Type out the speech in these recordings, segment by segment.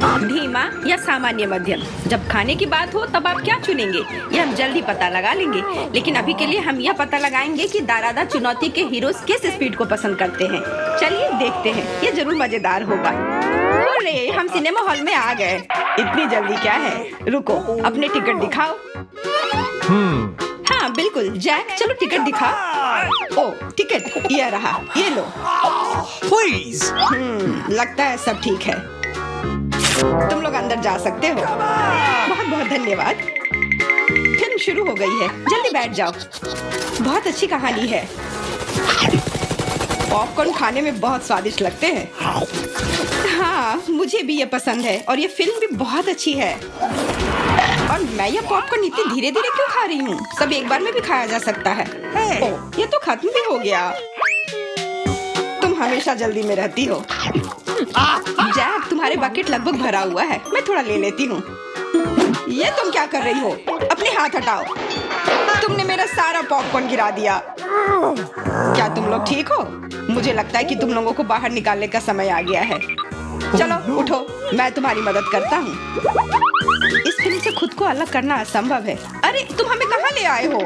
धीमा या सामान्य मध्यम? जब खाने की बात हो तब आप क्या चुनेंगे? ये हम जल्दी पता लगा लेंगे, लेकिन अभी के लिए हम यह पता लगाएंगे कि दारादा चुनौती के हीरोज किस स्पीड को पसंद करते हैं। चलिए देखते हैं, ये जरूर मजेदार होगा। अरे हम सिनेमा हॉल में आ गए। इतनी जल्दी क्या है? रुको, अपने टिकट दिखाओ। हाँ बिल्कुल जैक, चलो टिकट दिखा। ओ टिकट ये रहा, ये लो। Please. लगता है सब ठीक है, तुम लोग अंदर जा सकते हो। बहुत बहुत धन्यवाद। फिल्म शुरू हो गई है, जल्दी बैठ जाओ। बहुत अच्छी कहानी है। पॉपकॉर्न खाने में बहुत स्वादिष्ट लगते हैं। हाँ मुझे भी ये पसंद है और ये फिल्म भी बहुत अच्छी है। और मैं ये पॉपकॉर्न इतनी धीरे धीरे क्यों खा रही हूँ? सब एक बार में भी खाया जा सकता है। ओह, ये तो खत्म भी हो गया। तुम हमेशा जल्दी में रहती हो। जैक, तुम्हारे बकेट लगभग भरा हुआ है, मैं थोड़ा ले लेती हूँ। ये तुम क्या कर रही हो? अपने हाथ हटाओ। तुमने मेरा सारा पॉपकॉर्न गिरा दिया। क्या तुम लोग ठीक हो? मुझे लगता है कि तुम लोगों को बाहर निकालने का समय आ गया है। चलो उठो, मैं तुम्हारी मदद करता हूँ। इस फिल्म से खुद को अलग करना असंभव है। अरे तुम हमें कहाँ ले आए हो?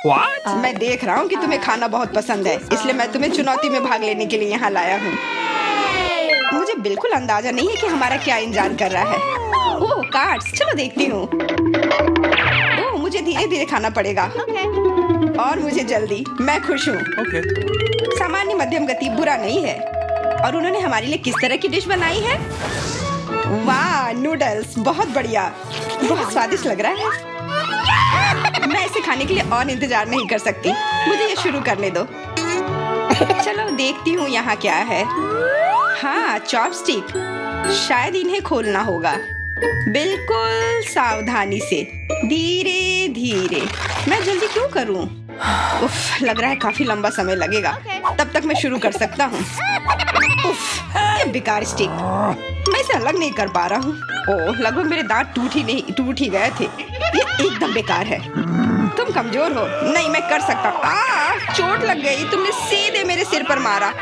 What? मैं देख रहा हूँ कि तुम्हें खाना बहुत पसंद है, इसलिए मैं तुम्हें चुनौती में भाग लेने के लिए यहाँ लाया हूँ। मुझे बिल्कुल अंदाजा नहीं है कि हमारा क्या इंतजार कर रहा है। ओह कार्ड्स, चलो देखती हूँ। ओह मुझे धीरे धीरे खाना पड़ेगा और मुझे जल्दी। मैं खुश हूँ। Okay. सामान्य मध्यम गति बुरा नहीं है। और उन्होंने हमारे लिए किस तरह की डिश बनाई है? वाह नूडल्स, बहुत बढ़िया, बहुत स्वादिष्ट लग रहा है। मैं इसे खाने के लिए और इंतजार नहीं कर सकती। मुझे ये शुरू करने दो। चलो देखती हूँ यहाँ क्या है। हाँ चॉपस्टिक, शायद इन्हें खोलना होगा। बिल्कुल सावधानी से, धीरे धीरे। मैं जल्दी क्यों करूँ? उफ, लग रहा है काफी लंबा समय लगेगा। तब तक मैं शुरू कर सकता हूँ। उफ, ये बेकार स्टिक, मैं इसे अलग नहीं कर पा रहा हूँ। ओह, लगभग मेरे दांत टूट ही गए थे। ये एकदम बेकार है। तुम कमजोर हो। नहीं, मैं कर सकता हूँ। चोट लग गई, तुमने सीधे मेरे सिर पर मारा।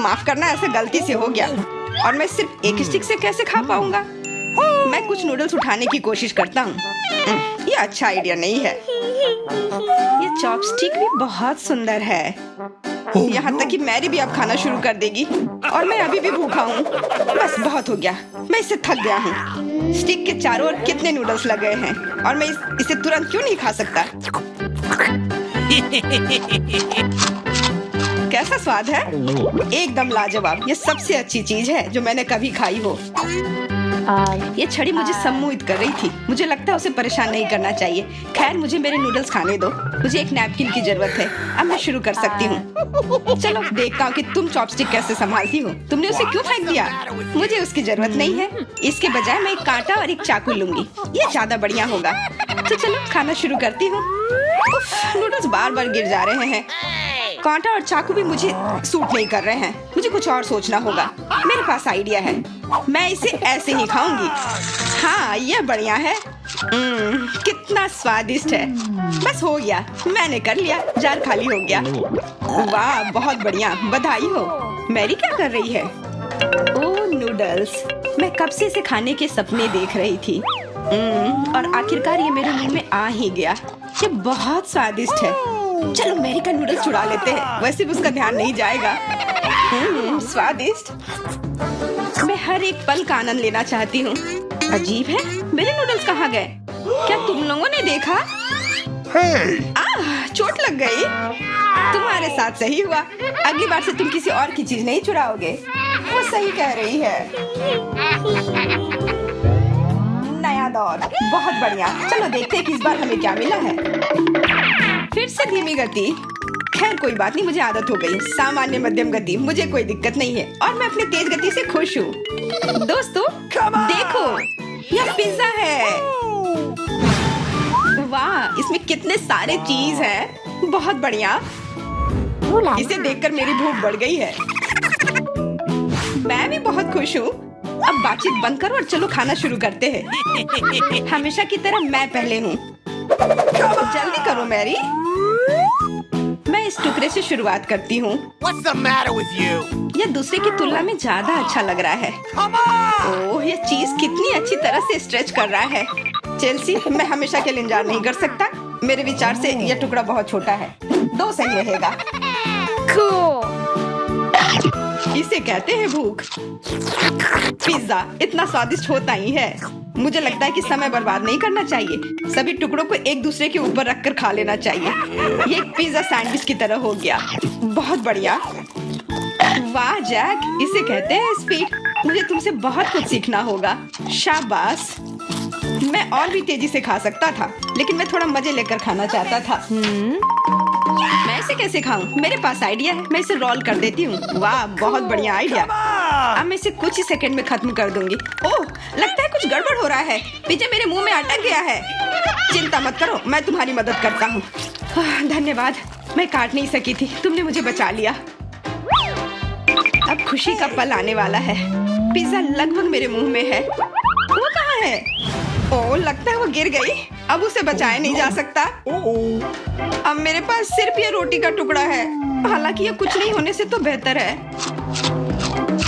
माफ करना, ऐसे गलती से हो गया। और मैं सिर्फ एक स्टिक से कैसे खा पाऊंगा? मैं कुछ नूडल्स उठाने की कोशिश करता हूँ। ये अच्छा आइडिया नहीं है। ये चॉपस्टिक भी बहुत सुंदर है। यहाँ तक कि मैरी भी अब खाना शुरू कर देगी और मैं अभी भी भूखा हूँ। बस बहुत हो गया, मैं इससे थक गया हूँ। स्टिक के चारों ओर कितने नूडल्स लगे हैं और मैं इसे तुरंत क्यों नहीं खा सकता? कैसा स्वाद है? एकदम लाजवाब। ये सबसे अच्छी चीज है जो मैंने कभी खाई हो। ये छड़ी मुझे सम्मोहित कर रही थी। मुझे लगता है उसे परेशान नहीं करना चाहिए। खैर, मुझे मेरे नूडल्स खाने दो। मुझे एक नैपकिन की जरूरत है। अब मैं शुरू कर सकती हूँ। चलो देखता हूँ कि तुम चॉपस्टिक कैसे संभालती हो। तुमने उसे क्यों फेंक दिया? मुझे उसकी जरूरत नहीं है। इसके बजाय मैं एक कांटा और एक चाकू लूंगी। ये ज्यादा बढ़िया होगा। तो चलो खाना शुरू करती हूँ। नूडल्स बार बार गिर जा रहे हैं। कांटा और चाकू भी मुझे सूट नहीं कर रहे हैं। मुझे कुछ और सोचना होगा। मेरे पास आइडिया है। मैं इसे ऐसे ही खाऊंगी। हाँ, यह बढ़िया है। कितना स्वादिष्ट है। बस हो गया, मैंने कर लिया। जार खाली हो गया। वाह, बहुत बढ़िया, बधाई हो। मैरी क्या कर रही है? ओह नूडल्स, मैं कब से इसे खाने के सपने देख रही थी। और आखिरकार ये मेरे मुंह में आ ही गया। ये बहुत स्वादिष्ट है। चलो मैरी का नूडल्स चुरा लेते हैं, वैसे भी उसका ध्यान नहीं जाएगा। स्वादिष्ट। मैं हर एक पल का आनंद लेना चाहती हूँ। अजीब है, मेरे नूडल्स कहाँ गए? क्या तुम लोगों ने देखा? चोट लग गई। तुम्हारे साथ सही हुआ। अगली बार से तुम किसी और की चीज नहीं चुराओगे। वो सही कह रही है। नया दौर, बहुत बढ़िया। चलो देखते हैं कि इस बार हमें क्या मिला है। फिर से धीमी गति। खैर कोई बात नहीं, मुझे आदत हो गई। सामान्य मध्यम गति, मुझे कोई दिक्कत नहीं है और मैं अपनी तेज गति से खुश हूँ। दोस्तों देखो, यह पिज्जा है। वाह, इसमें कितने सारे चीज हैं। बहुत बढ़िया। इसे देखकर मेरी भूख बढ़ गई है। मैं भी बहुत खुश हूँ। अब बातचीत बंद करो और चलो खाना शुरू करते हैं। हमेशा की तरह मैं पहले हूँ। जल्दी करो मैरी। मैं इस टुकड़े से शुरुआत करती हूँ। What's the matter with you? यह दूसरे की तुलना में ज्यादा अच्छा लग रहा है। ओह, यह चीज कितनी अच्छी तरह से स्ट्रेच कर रहा है। चेल्सी, मैं हमेशा के लिए इंतजार नहीं कर सकता। मेरे विचार से यह टुकड़ा बहुत छोटा है। 2 सही रहेगा। इसे कहते हैं भूख। पिज्जा इतना स्वादिष्ट होता ही है। मुझे लगता है कि समय बर्बाद नहीं करना चाहिए। सभी टुकड़ों को एक दूसरे के ऊपर रखकर खा लेना चाहिए। ये एक पिज्जा सैंडविच की तरह हो गया। बहुत बढ़िया। वाह जैक, इसे कहते हैं स्पीड। मुझे तुमसे बहुत कुछ सीखना होगा। शाबाश। मैं और भी तेजी से खा सकता था, लेकिन मैं थोड़ा मजे लेकर खाना चाहता था। मैं इसे कैसे खाऊं? मेरे पास आइडिया है। मैं इसे रोल कर देती हूँ। वाह, बहुत बढ़िया आइडिया। अब मैं इसे कुछ ही सेकंड में खत्म कर दूंगी। ओह, लगता है कुछ गड़बड़ हो रहा है। पिज्जा मेरे मुंह में अटक गया है। चिंता मत करो, मैं तुम्हारी मदद करता हूँ। धन्यवाद। मैं काट नहीं सकी थी, तुमने मुझे बचा लिया। अब खुशी का पल आने वाला है। पिज्जा लगभग मेरे मुंह में है। वो कहाँ है? ओह, लगता है वो गिर गई। अब उसे बचाया नहीं जा सकता। अब मेरे पास सिर्फ ये रोटी का टुकड़ा है। हालांकि ये कुछ नहीं होने से तो बेहतर है।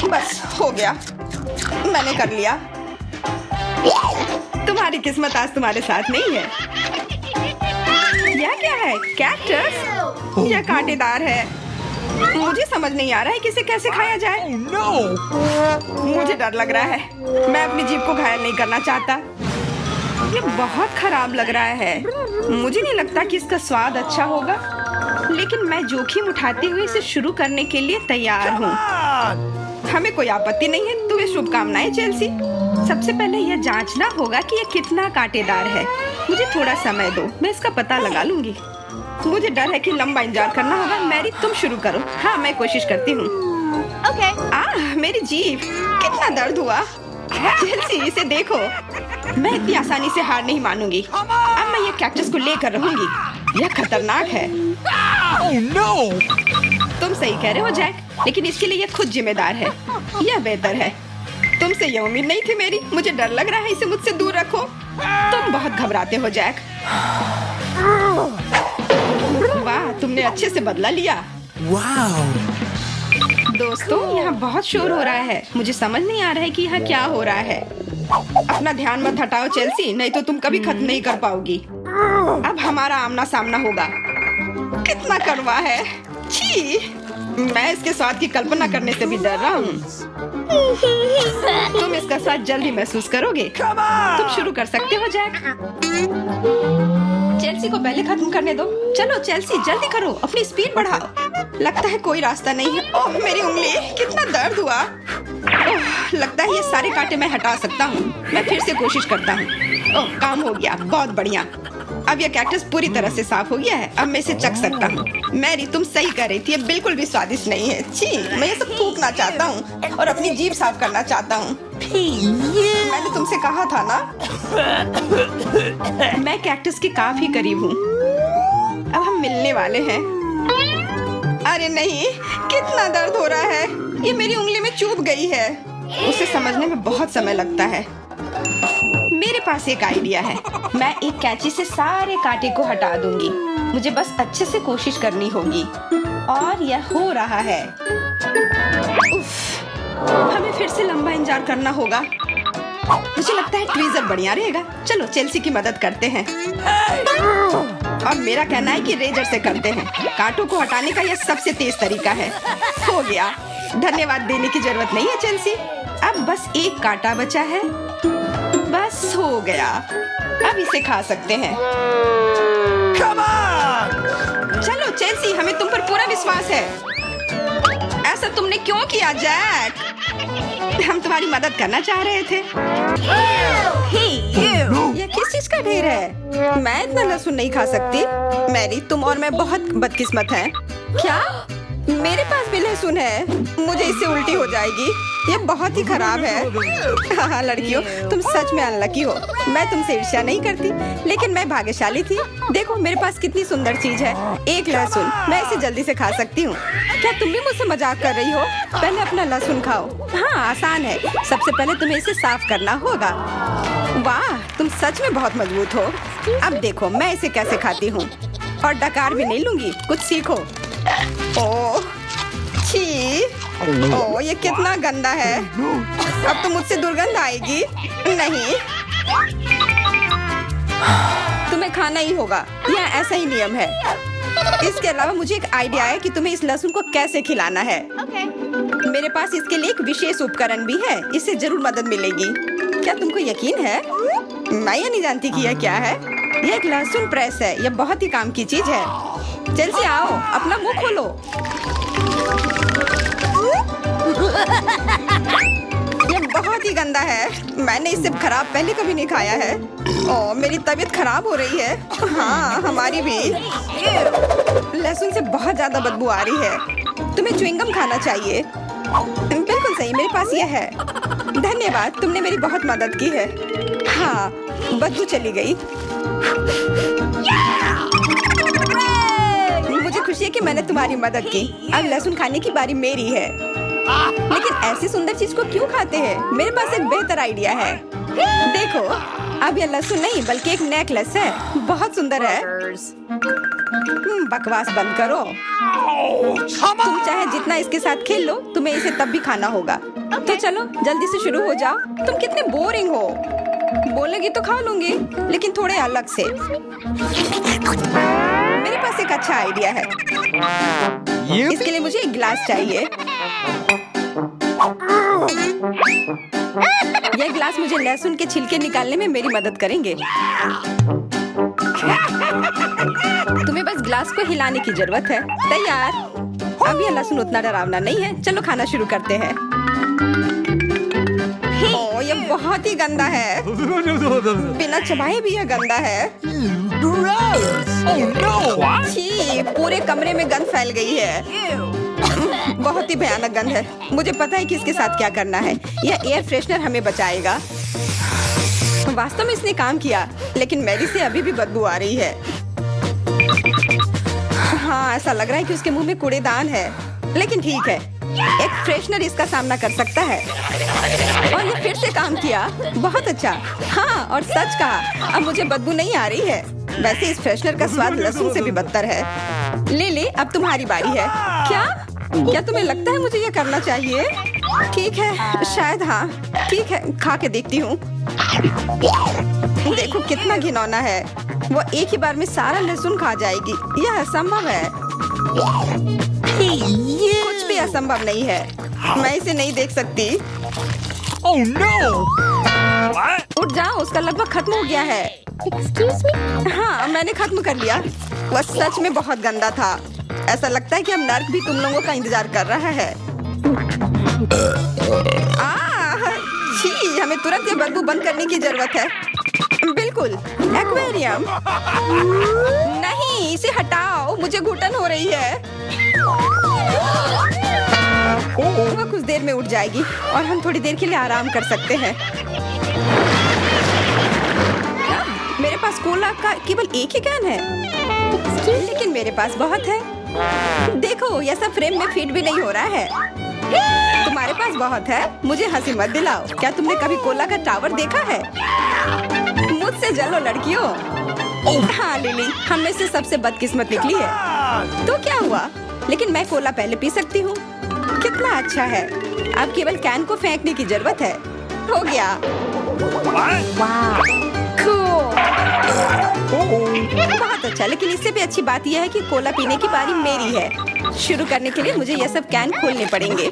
बस हो गया, मैंने कर लिया। तुम्हारी किस्मत आज तुम्हारे साथ नहीं है। यह क्या है? कैक्टस? यह कांटेदार है। मुझे समझ नहीं आ रहा है कि इसे कैसे खाया जाए। मुझे डर लग रहा है। मैं अपनी जीभ को घायल नहीं करना चाहता। ये बहुत खराब लग रहा है। मुझे नहीं लगता कि इसका स्वाद अच्छा होगा, लेकिन मैं जोखिम उठाते हुए इसे शुरू करने के लिए तैयार हूँ। हमें कोई आपत्ति नहीं है। तुम्हें शुभकामनाएं चेल्सी। सबसे पहले यह जांचना होगा कि यह कितना कांटेदार है। मुझे थोड़ा समय दो, मैं इसका पता लगा लूंगी। मुझे डर है कि लंबा इंतजार करना होगा। मैरी, तुम शुरू करो। हाँ, मैं कोशिश करती हूँ। ओके। मेरी जीभ, कितना दर्द हुआ। चेल्सी, इसे देखो। मैं इतनी आसानी से हार नहीं मानूंगी। अब मैं ये कैक्टस को लेकर रहूंगी। यह खतरनाक है। तुम सही कह रहे हो जैक, लेकिन इसके लिए यह खुद जिम्मेदार है। यह बेहतर है। तुमसे यह उम्मीद नहीं थी मेरी। मुझे डर लग रहा है। इसे मुझसे दूर रखो। तुम बहुत घबराते हो जैक। वाह, तुमने अच्छे से बदला लिया। दोस्तों, यहाँ बहुत शोर हो रहा है। मुझे समझ नहीं आ रहा है कि यहाँ क्या हो रहा है। अपना ध्यान मत हटाओ चेल्सी, नहीं तो तुम कभी खत्म नहीं कर पाओगी। अब हमारा आमना सामना होगा। कितना कड़वा है। छी, मैं इसके स्वाद की कल्पना करने से भी डर रहा हूँ। तुम इसका स्वाद जल्दी महसूस करोगे। तुम शुरू कर सकते हो जैक। चेल्सी को पहले खत्म करने दो। चलो चेल्सी, जल्दी करो, अपनी स्पीड बढ़ाओ। लगता है कोई रास्ता नहीं है। ओह, मेरी उंगली, कितना दर्द हुआ। ओह, लगता है ये सारे कांटे मैं हटा सकता हूँ। मैं फिर से कोशिश करता हूँ। ओह, काम हो गया। बहुत बढ़िया। अब यह कैक्टस पूरी तरह से साफ हो गया है। अब मैं इसे चख सकता हूँ। मैरी, तुम सही कह रही थी। ये बिल्कुल भी स्वादिष्ट नहीं है। छी, मैं ये सब थूकना चाहता हूँ और अपनी जीभ साफ करना चाहता हूँ। मैंने तुमसे कहा था ना। मैं कैक्टस के काफी करीब हूँ। अब हम मिलने वाले हैं। अरे नहीं, कितना दर्द हो रहा है। ये मेरी उंगली में चुभ गई है। उसे समझने में बहुत समय लगता है। मेरे पास एक आइडिया है। मैं एक कैंची से सारे कांटे को हटा दूंगी। मुझे बस अच्छे से कोशिश करनी होगी। और यह हो रहा है। उफ, हमें फिर से लंबा इंतजार करना होगा। मुझे लगता है ट्वीजर बढ़िया रहेगा। चलो चेल्सी की मदद करते हैं। और मेरा कहना है कि रेजर से करते हैं। कांटों को हटाने का यह सबसे तेज तरीका है। हो गया। धन्यवाद देने की जरूरत नहीं है चेल्सी। अब बस एक कांटा बचा है। बस हो गया। अब इसे खा सकते हैं। चलो चेल्सी, हमें तुम पर पूरा विश्वास है। ऐसा तुमने क्यों किया जैक? हम तुम्हारी मदद करना चाह रहे थे। यह किस चीज का ढेर है? मैं इतना लहसुन नहीं खा सकती। मैरी, तुम और मैं बहुत बदकिस्मत हैं। क्या? मेरे पास भी लहसुन है। मुझे इससे उल्टी हो जाएगी। ये बहुत ही खराब है। हाँ लड़कियों, तुम सच में अनलकी हो। मैं तुमसे ईर्ष्या नहीं करती, लेकिन मैं भाग्यशाली थी। देखो मेरे पास कितनी सुंदर चीज है। एक लहसुन। मैं इसे जल्दी से खा सकती हूँ। क्या तुम भी मुझसे मजाक कर रही हो? पहले अपना लहसुन खाओ। हाँ, आसान है। सबसे पहले तुम्हें इसे साफ करना होगा। वाह, तुम सच में बहुत मजबूत हो। अब देखो मैं इसे कैसे खाती हूँ। और डकार भी नहीं लूंगी। कुछ सीखो। ओह छी, ओह, ये कितना गंदा है। अब तो मुझसे दुर्गंध आएगी। नहीं, तुम्हें खाना ही होगा, यह ऐसा ही नियम है। इसके अलावा मुझे एक आइडिया है कि तुम्हें इस लहसुन को कैसे खिलाना है। मेरे पास इसके लिए एक विशेष उपकरण भी है, इससे जरूर मदद मिलेगी। क्या तुमको यकीन है? मैं ये नहीं जानती कि यह क्या है। यह एक लहसुन प्रेस है, यह बहुत ही काम की चीज है। चेल्सी आओ, अपना मुंह खोलो। यह बहुत ही गंदा है, मैंने इससे खराब पहले कभी नहीं खाया है। ओह, मेरी तबीयत खराब हो रही है। हाँ, हमारी भी। लहसुन से बहुत ज्यादा बदबू आ रही है। तुम्हें च्युइंगम खाना चाहिए। बिल्कुल सही, मेरे पास यह है। धन्यवाद, तुमने मेरी बहुत मदद की है। हाँ, बदबू चली गई। मुझे खुशी है कि मैंने तुम्हारी मदद की। अब लहसुन खाने की बारी मेरी है। लेकिन ऐसी सुंदर चीज को क्यों खाते हैं? मेरे पास एक बेहतर आइडिया है। देखो, अब यह लहसुन नहीं बल्कि एक नेकलेस है। बहुत सुंदर है। बकवास बंद करो। तुम चाहे जितना इसके साथ खेल लो, तुम्हें इसे तब भी खाना होगा। तो चलो जल्दी से शुरू हो जाओ। तुम कितने बोरिंग हो। बोलेगी तो खा लूंगी, लेकिन थोड़े अलग से। मेरे पास एक अच्छा आइडिया है। इसके लिए मुझे एक गिलास चाहिए। यह गिलास मुझे लहसुन के छिलके निकालने में मेरी मदद करेंगे। तुम्हें बस गिलास को हिलाने की जरूरत है। तैयार। अब यह लहसुन उतना डरावना नहीं है। चलो खाना शुरू करते हैं। ओह, यह बहुत ही गंदा है। बिना चबाए भी यह गंदा है। Oh no! छी, पूरे कमरे में गंध फैल गई है। बहुत ही भयानक गंध है। मुझे पता है कि इसके साथ क्या करना है। यह एयर फ्रेशनर हमें बचाएगा। वास्तव में इसने काम किया, लेकिन मैरी से अभी भी बदबू आ रही है। हाँ, ऐसा लग रहा है कि उसके मुंह में कूड़ेदान है, लेकिन ठीक है, एक फ्रेशनर इसका सामना कर सकता है। और ये फिर से काम किया। बहुत अच्छा। हाँ, और सच कहा, अब मुझे बदबू नहीं आ रही है। वैसे इस फ्रेशनर का स्वाद लहसुन से भी बदतर है। ले, अब तुम्हारी बारी है। क्या तुम्हें लगता है मुझे ये करना चाहिए? ठीक है, शायद हाँ। ठीक है, खा के देखती हूँ। देखो कितना घिनौना है। वो एक ही बार में सारा लहसुन खा जाएगी। यह असंभव है। कुछ भी असंभव नहीं है। मैं इसे नहीं देख सकती। Oh no! What? उठ जाओ, उसका लगभग खत्म हो गया है। Excuse me? हाँ, मैंने खत्म कर लिया। वह सच में बहुत गंदा था। ऐसा लगता है कि अब नर्क भी तुम लोगों का इंतजार कर रहा है। छी, हमें तुरंत ये बदबू बंद करने की जरूरत है। बिल्कुल, एक्वेरियम। नहीं, इसे हटाओ, मुझे घुटन हो रही है। वह कुछ देर में उठ जाएगी और हम थोड़ी देर के लिए आराम कर सकते हैं। मेरे पास कोला का केवल एक ही कैन है, लेकिन मेरे पास बहुत है। देखो, यह सब फ्रेम में फिट भी नहीं हो रहा है। तुम्हारे पास बहुत है, मुझे हंसी मत दिलाओ। क्या तुमने कभी कोला का टावर देखा है? मुझसे जलो लड़कियों। हाँ लिली, हम में से सबसे बदकिस्मत निकली है। तो क्या हुआ? लेकिन मैं कोला पहले पी सकती हूँ। कितना अच्छा है। अब केवल कैन को फेंकने की जरूरत है। हो गया। बहुत अच्छा, लेकिन इससे भी अच्छी बात यह है कि कोला पीने की बारी मेरी है। शुरू करने के लिए मुझे यह सब कैन खोलने पड़ेंगे।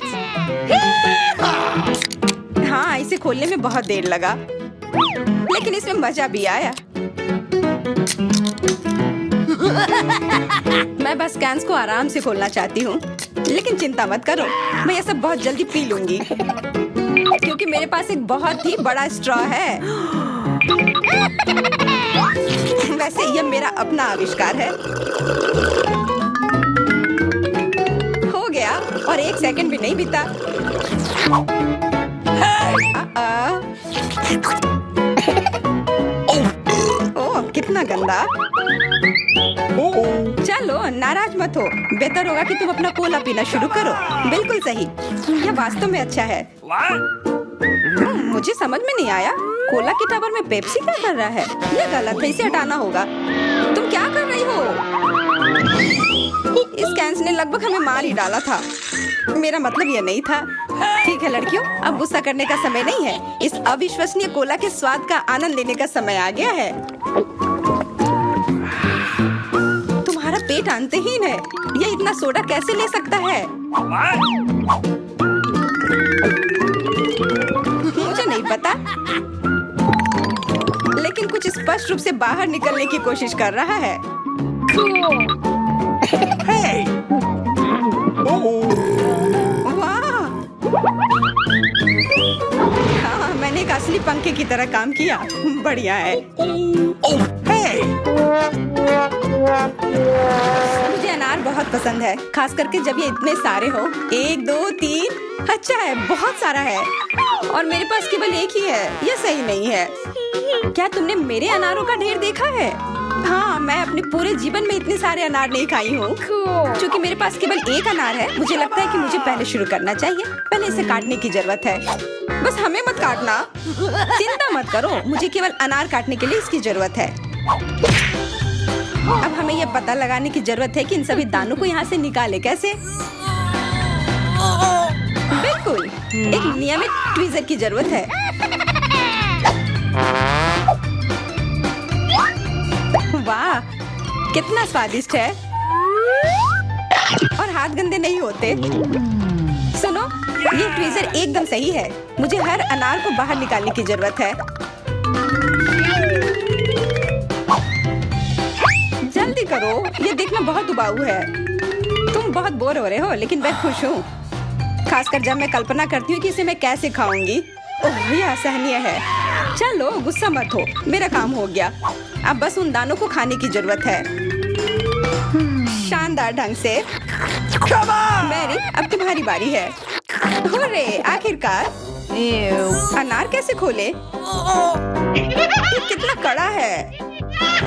हाँ, इसे खोलने में बहुत देर लगा, लेकिन इसमें मजा भी आया। मैं बस कैंस को आराम से खोलना चाहती हूँ, लेकिन चिंता मत करो, मैं यह सब बहुत जल्दी पी लूंगी, क्योंकि मेरे पास एक बहुत ही बड़ा स्ट्रॉ है। वैसे यह मेरा अपना आविष्कार है। हो गया, और 1 सेकंड भी नहीं बीता। ओह, कितना गंदा। चलो नाराज मत हो, बेहतर होगा कि तुम अपना कोला पीना शुरू करो। बिल्कुल सही, यह वास्तव में अच्छा है। मुझे समझ में नहीं आया, कोला के टावर में पेप्सी क्या कर रहा है? यह गलत है, इसे हटाना होगा। तुम क्या कर रही हो? इस कैंस ने लगभग हमें मार ही डाला था। मेरा मतलब ये नहीं था। ठीक है लड़कियों, अब गुस्सा करने का समय नहीं है। इस अविश्वसनीय कोला के स्वाद का आनंद लेने का समय आ गया है। तुम्हारा पेट अंतहीन है। ये इतना सोडा कैसे ले सकता है? What? मुझे नहीं पता, लेकिन कुछ स्पष्ट रूप से बाहर निकलने की कोशिश कर रहा है। Hey! Oh! वाह! हाँ, मैंने एक असली पंखे की तरह काम किया। बढ़िया है। Oh! Hey! मुझे अनार बहुत पसंद है, खास करके जब ये इतने सारे हो। 1 2 3। अच्छा है, बहुत सारा है और मेरे पास केवल एक ही है। यह सही नहीं है। क्या तुमने मेरे अनारों का ढेर देखा है? हाँ, मैं अपने पूरे जीवन में इतने सारे अनार नहीं खाई हूँ। क्योंकि मेरे पास केवल एक अनार है, मुझे लगता है कि मुझे पहले शुरू करना चाहिए। पहले इसे काटने की जरूरत है। बस हमें मत काटना। चिंता मत करो, मुझे केवल अनार काटने के लिए इसकी जरूरत है। अब हमें यह पता लगाने की जरूरत है कि इन सभी दानों को यहाँ से निकाले कैसे। बिल्कुल, एक नियमित ट्वीजर की जरूरत है। वाह, कितना स्वादिष्ट है और हाथ गंदे नहीं होते। सुनो, ये ट्वीजर एकदम सही है। मुझे हर अनार को बाहर निकालने की जरूरत है। जल्दी करो, ये देखना बहुत उबाऊ है। तुम बहुत बोर हो रहे हो, लेकिन मैं खुश हूँ, खासकर जब मैं कल्पना करती हूँ कि इसे मैं कैसे खाऊंगी। ओह, यह असहनीय है। चलो गुस्सा मत हो, मेरा काम हो गया। अब बस उन दानों को खाने की जरूरत है, शानदार ढंग से। मैरी, अब तुम्हारी बारी है। हुर्रे, आखिरकार। अनार कैसे खोले? ये कितना कड़ा है।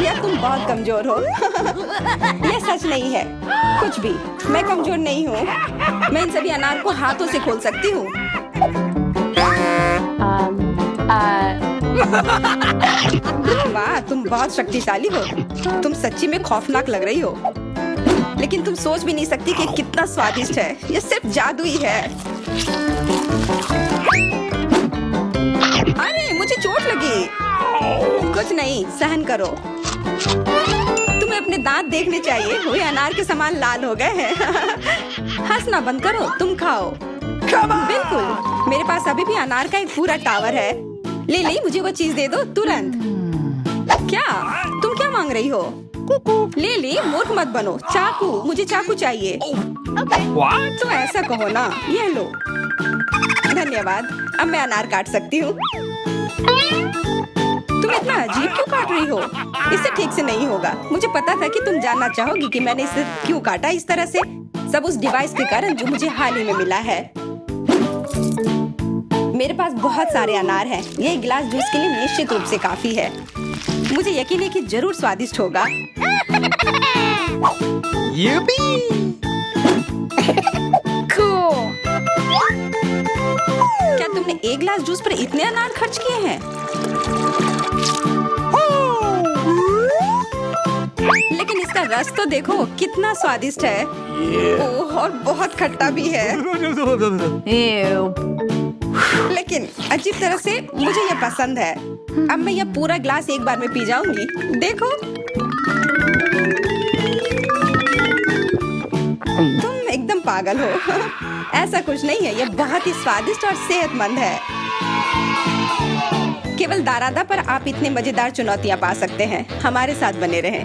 या तुम बहुत कमजोर हो। यह सच नहीं है। कुछ भी, मैं कमजोर नहीं हूँ। मैं इन सभी अनार को हाथों से खोल सकती हूँ। वाह, तुम बहुत शक्तिशाली हो। तुम सच्ची में खौफनाक लग रही हो, लेकिन तुम सोच भी नहीं सकती कि कितना स्वादिष्ट है। ये सिर्फ जादू ही है। अरे, मुझे चोट लगी। कुछ नहीं, सहन करो। तुम्हें अपने दांत देखने चाहिए, वे अनार के समान लाल हो गए हैं। हंसना बंद करो, तुम खाओ। बिल्कुल, मेरे पास अभी भी अनार का एक पूरा टावर है। ले, मुझे वो चीज दे दो तुरंत। क्या तुम क्या मांग रही हो? ले, मूर्ख मत बनो। चाकू, मुझे चाकू चाहिए। What? तो ऐसा कहो ना, यह लो। धन्यवाद, अब मैं अनार काट सकती हूँ। तुम इतना अजीब क्यों काट रही हो? इससे ठीक से नहीं होगा। मुझे पता था कि तुम जानना चाहोगी कि मैंने इसे क्यों काटा इस तरह से। सब उस डिवाइस के कारण जो मुझे हाल ही में मिला है। मेरे पास बहुत सारे अनार हैं। ये एक गिलास जूस के लिए निश्चित रूप से काफी है। मुझे यकीन है कि जरूर स्वादिष्ट होगा। Yippee! क्या तुमने एक गिलास जूस पर इतने अनार खर्च किए हैं? लेकिन इसका रस तो देखो, कितना स्वादिष्ट है। ओह, और बहुत खट्टा भी है। लेकिन अजीब तरह से मुझे ये पसंद है। अब मैं ये पूरा ग्लास एक बार में पी जाऊंगी। देखो, तुम एकदम पागल हो। ऐसा कुछ नहीं है, ये बहुत ही स्वादिष्ट और सेहतमंद है। केवल दारादा पर आप इतने मजेदार चुनौतियां पा सकते हैं। हमारे साथ बने रहें।